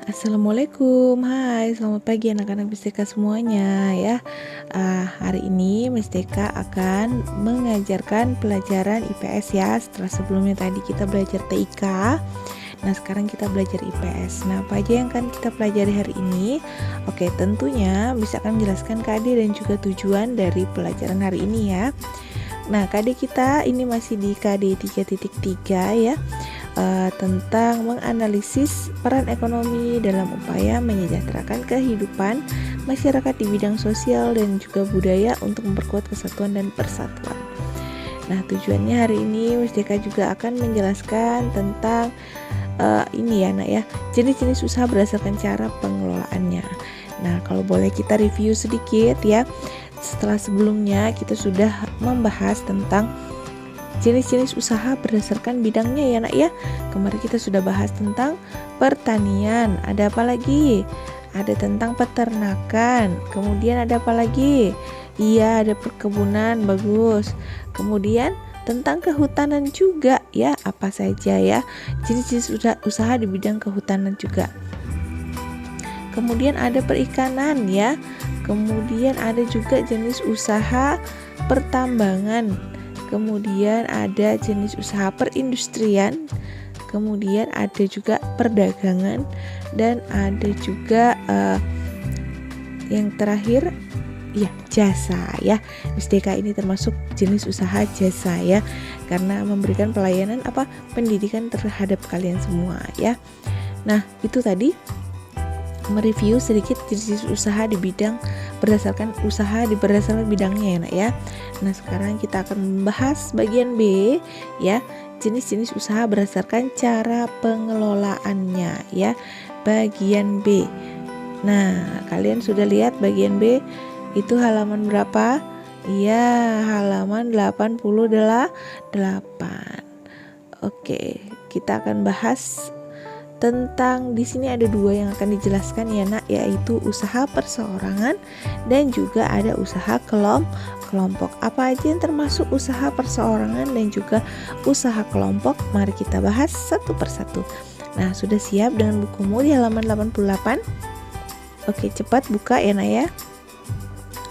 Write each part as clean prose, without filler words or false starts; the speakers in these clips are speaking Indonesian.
Assalamualaikum, hai selamat pagi anak-anak Misteka semuanya ya. Hari ini Misteka akan mengajarkan pelajaran IPS ya. Setelah sebelumnya tadi kita belajar TIK, nah sekarang kita belajar IPS. Nah apa aja yang akan kita pelajari hari ini? Oke, tentunya bisa akan menjelaskan KD dan juga tujuan dari pelajaran hari ini ya. Nah KD kita ini masih di KD 3.3 ya, tentang menganalisis peran ekonomi dalam upaya menyejahterakan kehidupan masyarakat di bidang sosial dan juga budaya untuk memperkuat kesatuan dan persatuan. Nah tujuannya hari ini Musteka juga akan menjelaskan tentang ini ya nak ya, jenis-jenis usaha berdasarkan cara pengelolaannya. Nah kalau boleh kita review sedikit ya, setelah sebelumnya kita sudah membahas tentang jenis-jenis usaha berdasarkan bidangnya ya nak ya. Kemarin kita sudah bahas tentang pertanian, ada apa lagi? Ada tentang peternakan, kemudian ada apa lagi? Iya, ada perkebunan, bagus. Kemudian tentang kehutanan juga ya, apa saja ya jenis-jenis usaha di bidang kehutanan juga. Kemudian ada perikanan ya, kemudian ada juga jenis usaha pertambangan, kemudian ada jenis usaha perindustrian, kemudian ada juga perdagangan, dan ada juga yang terakhir ya jasa ya. Musteka ini termasuk jenis usaha jasa ya, karena memberikan pelayanan pendidikan terhadap kalian semua ya. Nah itu tadi mereview sedikit jenis usaha di bidang berdasarkan bidangnya ya nak ya. Nah sekarang kita akan membahas bagian B ya, jenis-jenis usaha berdasarkan cara pengelolaannya ya, bagian B. Nah kalian sudah lihat bagian B itu halaman berapa? Iya, halaman 88. Oke, kita akan bahas tentang di sini ada dua yang akan dijelaskan ya nak, yaitu usaha perseorangan dan juga ada usaha kelompok. Apa aja yang termasuk usaha perseorangan dan juga usaha kelompok? Mari kita bahas satu persatu. Nah, sudah siap dengan bukumu di halaman 88? Oke, cepat buka ya nak ya.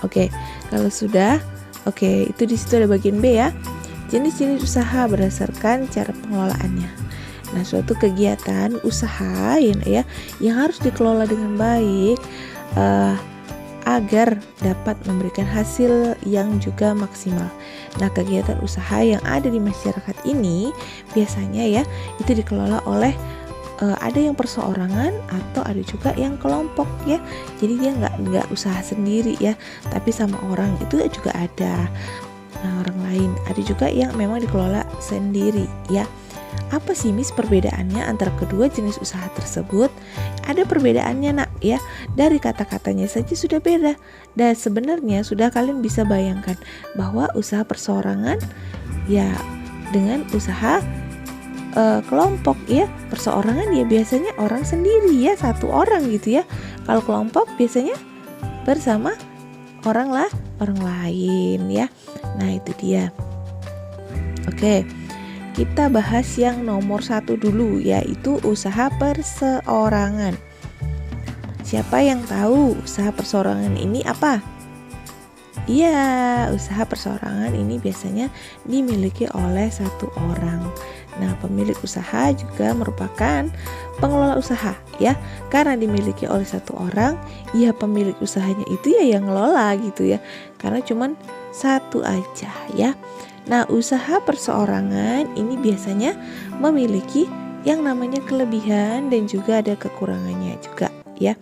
Oke, kalau sudah, oke, itu di situ ada bagian B ya. Jenis-jenis usaha berdasarkan cara pengelolaannya. Nah, suatu kegiatan usaha ya yang harus dikelola dengan baik agar dapat memberikan hasil yang juga maksimal. Nah, kegiatan usaha yang ada di masyarakat ini biasanya ya itu dikelola oleh ada yang perseorangan atau ada juga yang kelompok ya. Jadi dia nggak usaha sendiri ya, tapi sama orang itu juga ada. Nah, orang lain ada juga yang memang dikelola sendiri ya. Apa sih Miss perbedaannya antara kedua jenis usaha tersebut? Ada perbedaannya nak ya, dari kata-katanya saja sudah beda. Dan sebenarnya sudah kalian bisa bayangkan bahwa usaha perseorangan ya dengan usaha kelompok ya. Perseorangan ya biasanya orang sendiri ya, satu orang gitu ya. Kalau kelompok biasanya bersama orang lain ya. Nah itu dia. Oke, kita bahas yang nomor 1 dulu, yaitu usaha perseorangan. Siapa yang tahu usaha perseorangan ini apa? Iya, usaha perseorangan ini biasanya dimiliki oleh satu orang. Nah, pemilik usaha juga merupakan pengelola usaha ya. Karena dimiliki oleh satu orang, ya pemilik usahanya itu ya yang ngelola gitu ya. Karena cuman satu aja ya. Nah, usaha perseorangan ini biasanya memiliki yang namanya kelebihan dan juga ada kekurangannya juga ya.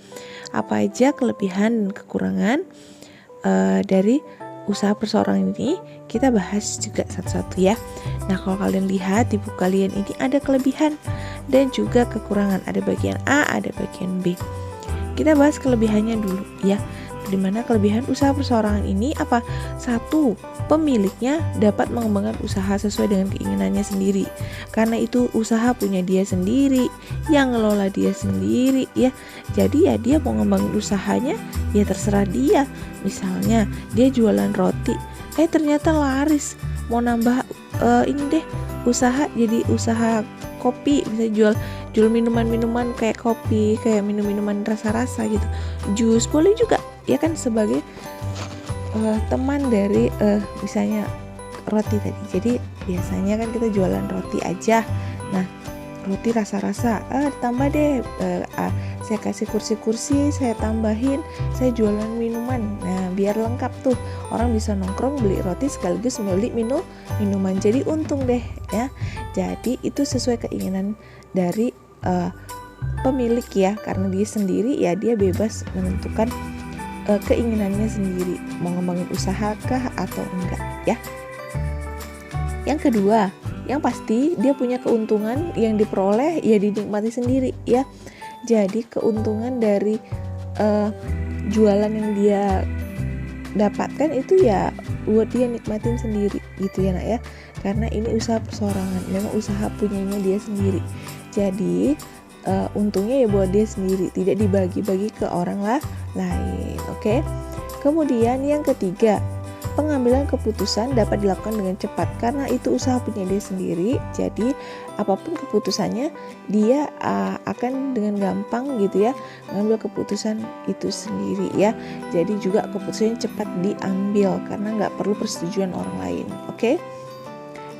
Apa aja kelebihan dan kekurangan dari usaha perseorangan ini kita bahas juga satu-satu ya. Nah, kalau kalian lihat di buku kalian ini ada kelebihan dan juga kekurangan. Ada bagian A, ada bagian B. Kita bahas kelebihannya dulu ya. Dimana kelebihan usaha perseorangan ini apa? Satu, pemiliknya dapat mengembangkan usaha sesuai dengan keinginannya sendiri. Karena itu usaha punya dia sendiri, yang ngelola dia sendiri ya. Jadi ya dia mau ngembangin usahanya ya terserah dia. Misalnya dia jualan roti, ternyata laris. Mau nambah ini deh usaha jadi usaha kopi, bisa jual minuman-minuman kayak kopi, kayak minuman rasa-rasa gitu, jus boleh juga ya kan, sebagai teman dari misalnya roti tadi. Jadi biasanya kan kita jualan roti aja, nah roti rasa-rasa, ditambah deh, saya kasih kursi-kursi, saya tambahin, saya jualan minuman. Nah biar lengkap tuh, orang bisa nongkrong beli roti sekaligus beli minuman, jadi untung deh ya. Jadi itu sesuai keinginan dari pemilik ya, karena dia sendiri ya, dia bebas menentukan keinginannya sendiri, mau ngembangin usaha kah atau enggak ya. Yang kedua, yang pasti dia punya keuntungan yang diperoleh ya dinikmati sendiri ya. Jadi keuntungan dari jualan yang dia dapatkan itu ya buat dia nikmatin sendiri gitu ya nak ya, karena ini usaha perseorangan, memang usaha punyanya dia sendiri. Jadi untungnya ya buat dia sendiri, tidak dibagi-bagi ke orang lain. Oke. Kemudian yang ketiga, pengambilan keputusan dapat dilakukan dengan cepat karena itu usaha punya dia sendiri. Jadi apapun keputusannya dia akan dengan gampang gitu ya mengambil keputusan itu sendiri ya. Jadi juga keputusannya cepat diambil karena nggak perlu persetujuan orang lain. Oke.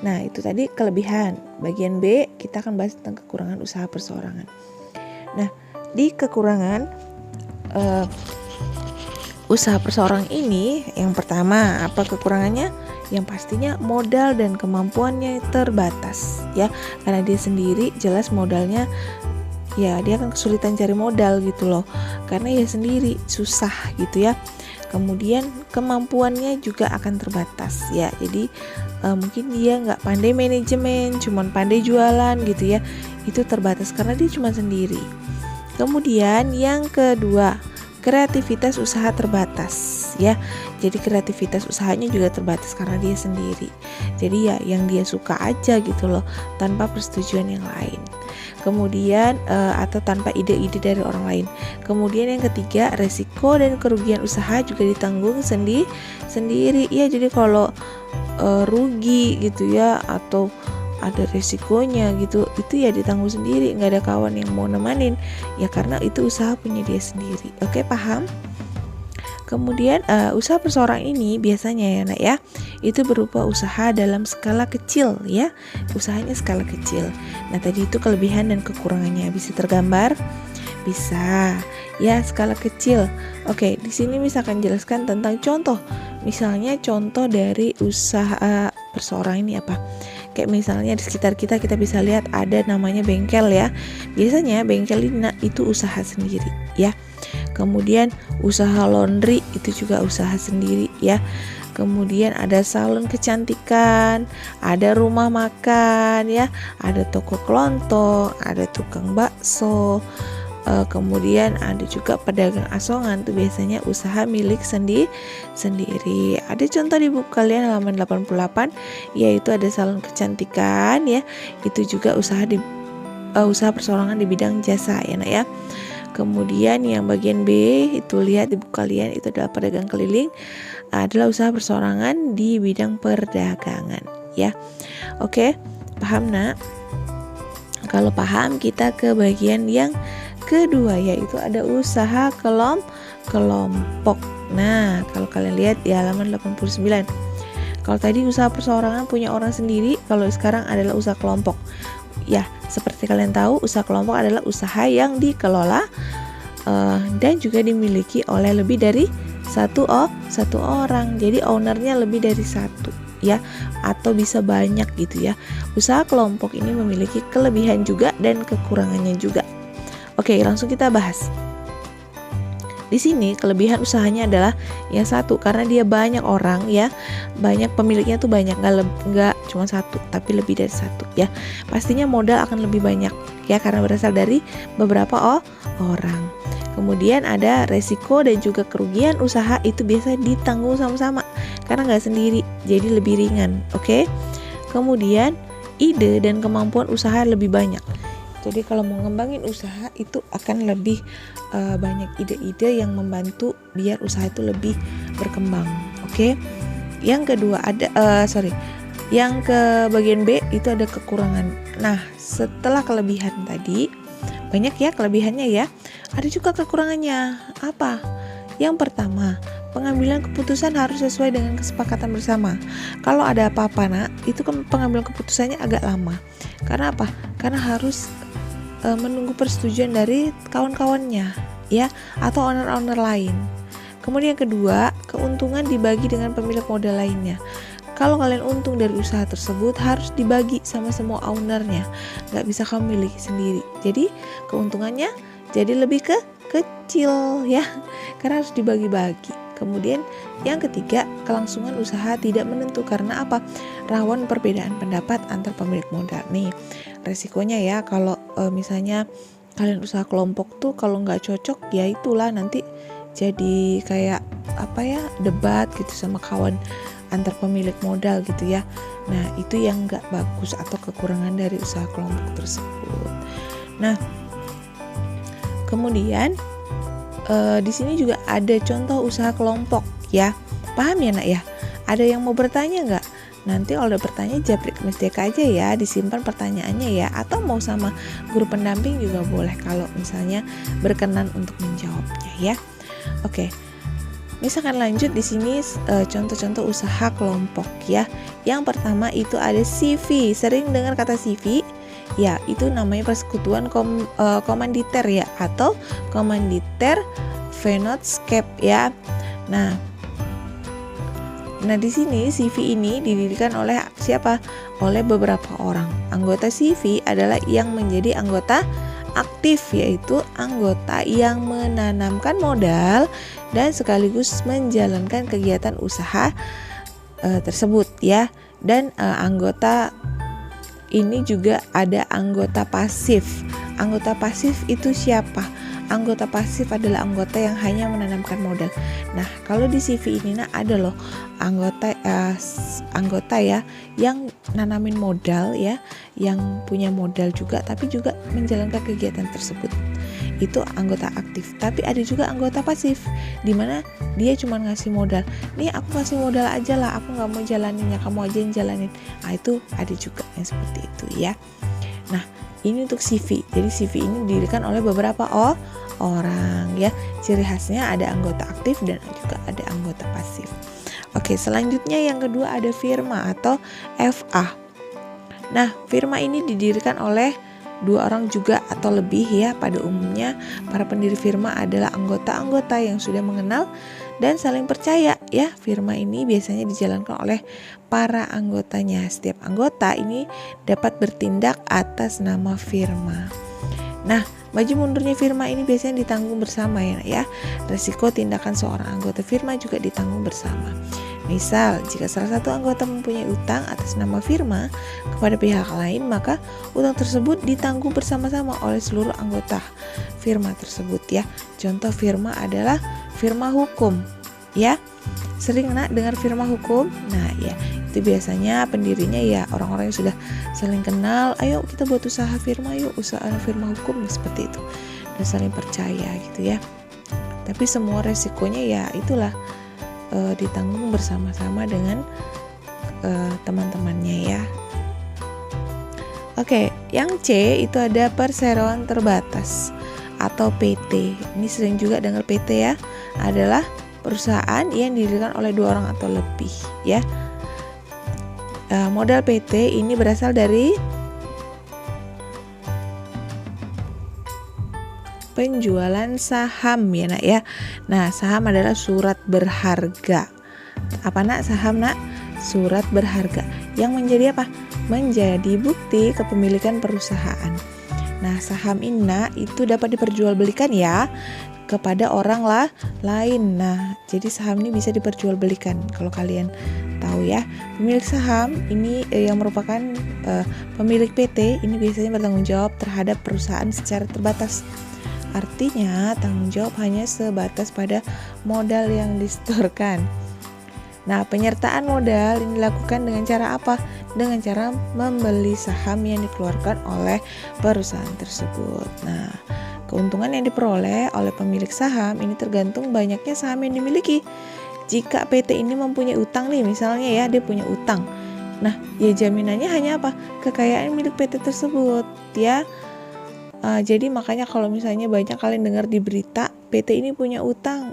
Nah itu tadi kelebihan. Bagian B kita akan bahas tentang kekurangan usaha perseorangan. Nah di kekurangan usaha perseorangan ini, yang pertama apa kekurangannya? Yang pastinya modal dan kemampuannya terbatas ya, karena dia sendiri jelas modalnya ya, dia akan kesulitan cari modal gitu loh, karena ya sendiri susah gitu ya. Kemudian kemampuannya juga akan terbatas ya, jadi mungkin dia nggak pandai manajemen, cuman pandai jualan gitu ya, itu terbatas karena dia cuma sendiri. Kemudian yang kedua, kreativitas usaha terbatas ya. Jadi kreativitas usahanya juga terbatas karena dia sendiri. Jadi ya yang dia suka aja gitu loh, tanpa persetujuan yang lain. Kemudian atau tanpa ide-ide dari orang lain. Kemudian yang ketiga, resiko dan kerugian usaha juga ditanggung sendiri. Ya jadi kalau rugi gitu ya atau ada resikonya gitu, itu ya ditanggung sendiri, nggak ada kawan yang mau nemanin ya, karena itu usaha punya dia sendiri. Oke, paham? Kemudian usaha perseorangan ini biasanya ya nak ya, itu berupa usaha dalam skala kecil ya, usahanya skala kecil. Nah tadi itu kelebihan dan kekurangannya bisa tergambar, bisa ya, skala kecil. Oke, di sini misalkan jelaskan tentang contoh, misalnya contoh dari usaha perseorangan ini apa? Kayak misalnya di sekitar kita bisa lihat ada namanya bengkel ya. Biasanya bengkel ini itu usaha sendiri ya. Kemudian usaha laundry itu juga usaha sendiri ya. Kemudian ada salon kecantikan, ada rumah makan ya, ada toko kelontong, ada tukang bakso. Kemudian ada juga pedagang asongan, tuh biasanya usaha milik sendiri. Ada contoh di buku kalian halaman 88, yaitu ada salon kecantikan ya, itu juga usaha perseorangan di bidang jasa ya nak ya. Kemudian yang bagian B itu lihat di buku kalian, itu adalah pedagang keliling, adalah usaha perseorangan di bidang perdagangan ya. Oke, paham nak? Kalau paham, kita ke bagian yang kedua, yaitu ada usaha kelompok. Nah, kalau kalian lihat di halaman 89. Kalau tadi usaha perseorangan punya orang sendiri, kalau sekarang adalah usaha kelompok. Ya, seperti kalian tahu, usaha kelompok adalah usaha yang dikelola dan juga dimiliki oleh lebih dari satu orang. Jadi ownernya lebih dari satu ya, atau bisa banyak gitu ya. Usaha kelompok ini memiliki kelebihan juga dan kekurangannya juga. Oke, langsung kita bahas. Di sini kelebihan usahanya adalah yang satu, karena dia banyak orang ya, banyak pemiliknya tuh banyak, nggak cuma satu, tapi lebih dari satu ya. Pastinya modal akan lebih banyak ya, karena berasal dari beberapa orang. Kemudian ada resiko dan juga kerugian usaha itu biasa ditanggung sama-sama, karena nggak sendiri, jadi lebih ringan. Oke. Kemudian ide dan kemampuan usaha lebih banyak. Jadi kalau mau ngembangin usaha itu akan lebih banyak ide-ide yang membantu biar usaha itu lebih berkembang. Oke. Yang kedua ada Yang ke bagian B itu ada kekurangan. Nah, setelah kelebihan tadi, banyak ya kelebihannya ya. Ada juga kekurangannya. Apa? Yang pertama, pengambilan keputusan harus sesuai dengan kesepakatan bersama. Kalau ada apa-apa nak, itu pengambilan keputusannya agak lama. Karena apa? Karena harus menunggu persetujuan dari kawan-kawannya ya, atau owner-owner lain. Kemudian yang kedua, keuntungan dibagi dengan pemilik modal lainnya. Kalau kalian untung dari usaha tersebut harus dibagi sama semua ownernya, nggak bisa kamu miliki sendiri. Jadi keuntungannya jadi lebih kecil ya, karena harus dibagi-bagi. Kemudian yang ketiga, kelangsungan usaha tidak menentu. Karena apa? Rawan perbedaan pendapat antar pemilik modal. Nih resikonya ya, kalau misalnya kalian usaha kelompok tuh kalau nggak cocok ya itulah nanti jadi kayak apa ya, debat gitu sama kawan antar pemilik modal gitu ya. Nah itu yang nggak bagus atau kekurangan dari usaha kelompok tersebut. Nah kemudian di sini juga ada contoh usaha kelompok ya. Paham ya nak ya? Ada yang mau bertanya nggak? Nanti kalau udah bertanya japri ke Miss Deka aja ya, disimpan pertanyaannya ya, atau mau sama guru pendamping juga boleh kalau misalnya berkenan untuk menjawabnya ya. Oke. Misalkan lanjut di sini contoh-contoh usaha kelompok ya. Yang pertama itu ada CV. Sering dengar kata CV? Ya, itu namanya persekutuan komanditer ya, atau komanditer Vennootschap ya. Nah di sini CV ini didirikan oleh siapa? Oleh beberapa orang. Anggota CV adalah yang menjadi anggota aktif, yaitu anggota yang menanamkan modal dan sekaligus menjalankan kegiatan usaha tersebut ya. Dan anggota ini juga ada anggota pasif. Anggota pasif itu siapa? Anggota pasif adalah anggota yang hanya menanamkan modal. Nah, kalau di CV ini ada loh anggota ya yang nanamin modal ya, yang punya modal juga tapi juga menjalankan kegiatan tersebut. Itu anggota aktif. Tapi ada juga anggota pasif di mana dia cuma ngasih modal. Nih aku kasih modal aja lah, aku nggak mau jalaninnya, kamu aja yang jalanin. Nah, itu ada juga yang seperti itu ya. Nah, ini untuk CV. Jadi CV ini didirikan oleh beberapa orang ya. Ciri khasnya ada anggota aktif dan juga ada anggota pasif. Oke, selanjutnya yang kedua ada firma atau FA. Nah, firma ini didirikan oleh 2 orang juga atau lebih ya. Pada umumnya para pendiri firma adalah anggota-anggota yang sudah mengenal dan saling percaya ya. Firma ini biasanya dijalankan oleh para anggotanya. Setiap anggota ini dapat bertindak atas nama firma. Nah, maju mundurnya firma ini biasanya ditanggung bersama ya. Resiko tindakan seorang anggota firma juga ditanggung bersama. Misal, jika salah satu anggota mempunyai utang atas nama firma kepada pihak lain, maka utang tersebut ditanggung bersama-sama oleh seluruh anggota firma tersebut ya. Contoh firma adalah firma hukum ya. Sering nak dengar firma hukum? Nah ya, itu biasanya pendirinya ya orang-orang yang sudah saling kenal. Ayo kita buat usaha firma, yuk usaha firma hukum seperti itu. Dan saling percaya gitu ya. Tapi semua resikonya ya itulah ditanggung bersama-sama dengan teman-temannya ya. Oke, yang C itu ada perseroan terbatas atau PT. Ini sering juga dengar PT ya. Adalah perusahaan yang didirikan oleh 2 orang atau lebih ya. Modal PT ini berasal dari penjualan saham ya nak ya. Nah, saham adalah surat berharga. Apa nak saham nak? Surat berharga yang menjadi apa? Menjadi bukti kepemilikan perusahaan. Nah, saham ini nak itu dapat diperjualbelikan ya kepada orang lain. Nah, jadi saham ini bisa diperjualbelikan. Kalau kalian tahu ya, pemilik saham ini yang merupakan pemilik PT ini biasanya bertanggung jawab terhadap perusahaan secara terbatas. Artinya tanggung jawab hanya sebatas pada modal yang disetorkan. Nah, penyertaan modal ini dilakukan dengan cara apa? Dengan cara membeli saham yang dikeluarkan oleh perusahaan tersebut. Nah, keuntungan yang diperoleh oleh pemilik saham ini tergantung banyaknya saham yang dimiliki. Jika PT ini mempunyai utang nih, misalnya ya dia punya utang. Nah, ya jaminannya hanya apa? Kekayaan milik PT tersebut, ya. Jadi makanya kalau misalnya banyak kalian dengar di berita PT ini punya utang,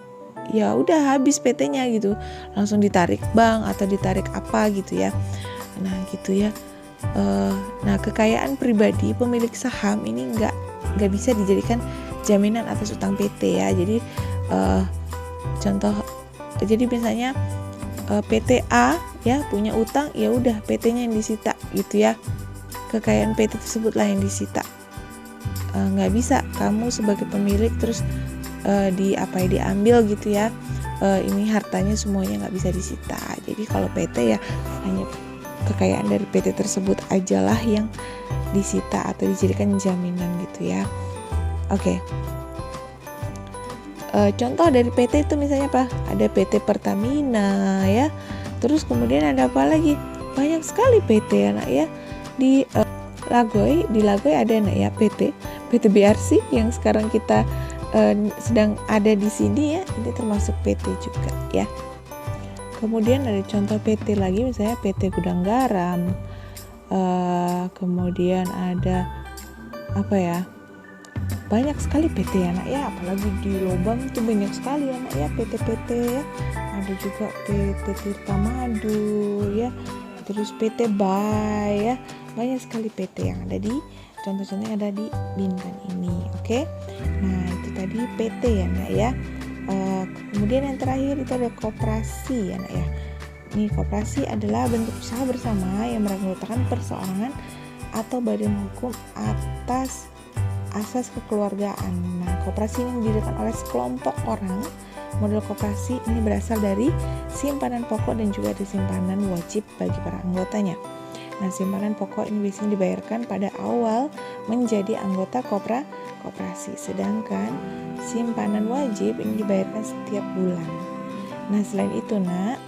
ya udah habis PT-nya gitu, langsung ditarik bank atau ditarik apa gitu ya. Nah gitu ya. Nah kekayaan pribadi pemilik saham ini nggak bisa dijadikan jaminan atas utang PT ya. Jadi contoh, jadi misalnya PT A ya punya utang, ya udah PT-nya yang disita gitu ya. Kekayaan PT tersebutlah yang disita. Nggak bisa kamu sebagai pemilik terus diambil gitu ya. Ini hartanya semuanya nggak bisa disita. Jadi kalau PT ya hanya kekayaan dari PT tersebut ajalah yang disita atau dijadikan jaminan gitu ya. Oke. Contoh dari PT itu misalnya apa? Ada PT Pertamina ya. Terus kemudian ada apa lagi? Banyak sekali PT ya nak ya. Di Lagoy ada nak ya PT BRC yang sekarang kita sedang ada di sini ya. Ini termasuk PT juga ya. Kemudian ada contoh PT lagi, misalnya PT Gudang Garam. Kemudian ada apa ya? Banyak sekali PT ya nak ya, apalagi di Lobang itu banyak sekali ya nak ya PT-PT ya. Ada juga PT Tirta Madu ya, terus PT Bay ya. Banyak sekali PT yang ada di contoh-contohnya ada di Bintan ini. Oke. Nah, itu tadi PT ya nak ya. Kemudian yang terakhir itu ada koperasi ya nak ya. Ini koperasi adalah bentuk usaha bersama yang beranggotakan perseorangan atau badan hukum atas asas kekeluargaan. Nah, koperasi ini didirikan oleh sekelompok orang. Model koperasi ini berasal dari simpanan pokok dan juga ada simpanan wajib bagi para anggotanya. Nah, simpanan pokok ini biasanya dibayarkan pada awal menjadi anggota koperasi, sedangkan simpanan wajib ini dibayarkan setiap bulan. Nah, selain itu nak,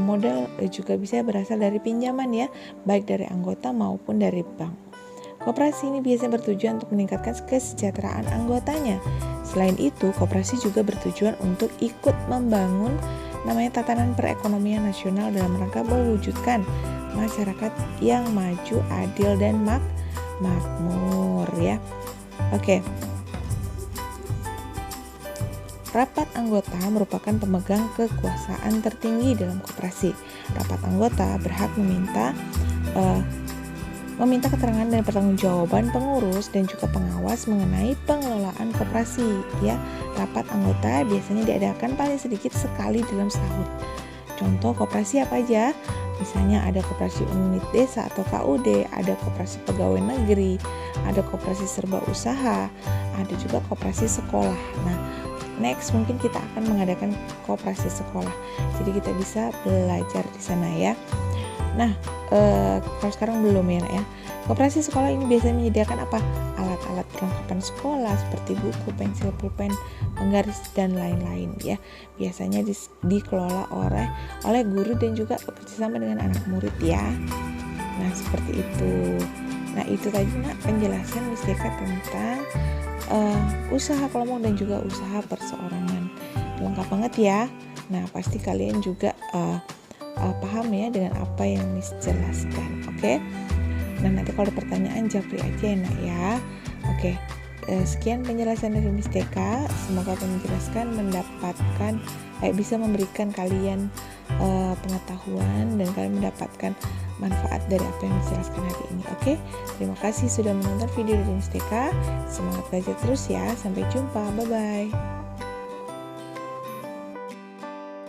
modal juga bisa berasal dari pinjaman ya, baik dari anggota maupun dari bank. Koperasi ini biasanya bertujuan untuk meningkatkan kesejahteraan anggotanya. Selain itu, koperasi juga bertujuan untuk ikut membangun namanya tatanan perekonomian nasional dalam rangka mewujudkan masyarakat yang maju, adil dan makmur ya. Oke. Rapat anggota merupakan pemegang kekuasaan tertinggi dalam koperasi. Rapat anggota berhak meminta keterangan dan pertanggungjawaban pengurus dan juga pengawas mengenai pengelolaan koperasi ya. Rapat anggota biasanya diadakan paling sedikit sekali dalam setahun. Contoh koperasi apa aja? Misalnya ada koperasi unit desa atau KUD, ada koperasi pegawai negeri, ada koperasi serba usaha, ada juga koperasi sekolah. Nah, next mungkin kita akan mengadakan koperasi sekolah. Jadi kita bisa belajar di sana ya. Nah, kalau sekarang belum ya nak ya. Koperasi sekolah ini biasanya menyediakan apa? Alat-alat perlengkapan sekolah seperti buku, pensil, pulpen, penggaris dan lain-lain ya. Biasanya dikelola oleh guru dan juga bekerjasama dengan anak murid ya. Nah, seperti itu. Nah, itu tadi nak penjelasan Musteka tentang usaha kelompok dan juga usaha perseorangan. Lengkap banget ya. Nah, pasti kalian juga paham ya dengan apa yang Miss jelaskan. Oke. Nah, nanti kalau ada pertanyaan japri aja ya nak ya. Oke. Sekian penjelasan dari Miss Teka. Semoga penjelasan bisa memberikan kalian pengetahuan dan kalian mendapatkan manfaat dari apa yang dijelaskan hari ini. Oke. Terima kasih sudah menonton video dari Miss Teka. Semangat belajar terus ya. Sampai jumpa. Bye bye.